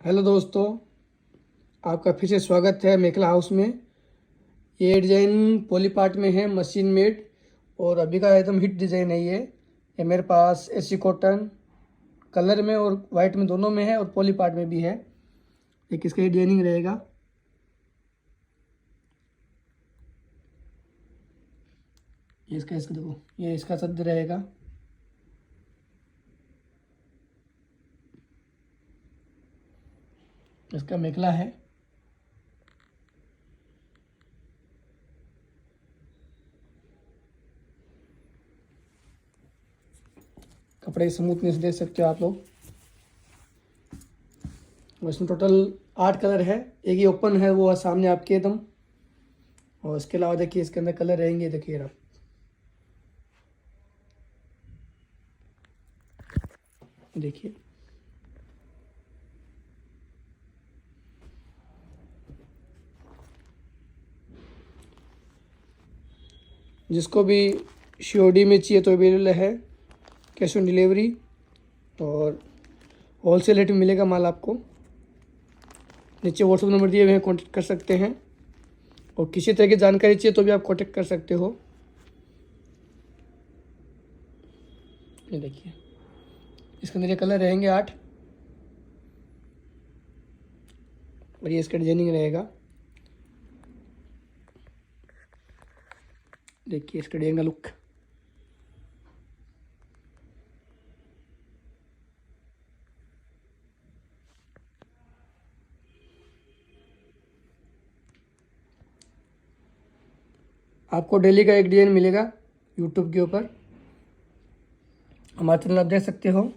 Hello दोस्तों, आपका फिर से स्वागत है मेखला हाउस में। ये डिज़ाइन पॉलीपार्ट में है, मशीन मेड, और अभी का एकदम हिट डिज़ाइन है ये मेरे पास एसी कॉटन कलर में और वाइट में दोनों में है, और पॉलीपार्ट में भी है। एक इसका ये डिजाइनिंग रहेगा। ये इसका इसका देखो, ये इसका सद रहेगा। इसका मेखला है। कपड़े की स्मूथनेस देख सकते हो आप लोग। और इसमें टोटल 8 कलर है। एक ही ओपन है, वो है सामने आपके एकदम। और इसके अलावा देखिए इसके अंदर कलर रहेंगे, देखिए आप। देखिए जिसको भी सीओडी में चाहिए तो अवेलेबल है, कैश ऑन डिलीवरी, और होलसेल रेट में मिलेगा माल आपको। नीचे व्हाट्सएप नंबर दिए हुए हैं, कॉन्टेक्ट कर सकते हैं। और किसी तरह की जानकारी चाहिए तो भी आप कॉन्टेक्ट कर सकते हो। ये देखिए इसके अंदर ये कलर रहेंगे 8, और ये इसका डिजाइनिंग रहेगा। देखिए इसका डिजाइन का लुक। आपको डेली का एक डिजाइन मिलेगा यूट्यूब के ऊपर। हमारे चैनल आप देख सकते हो।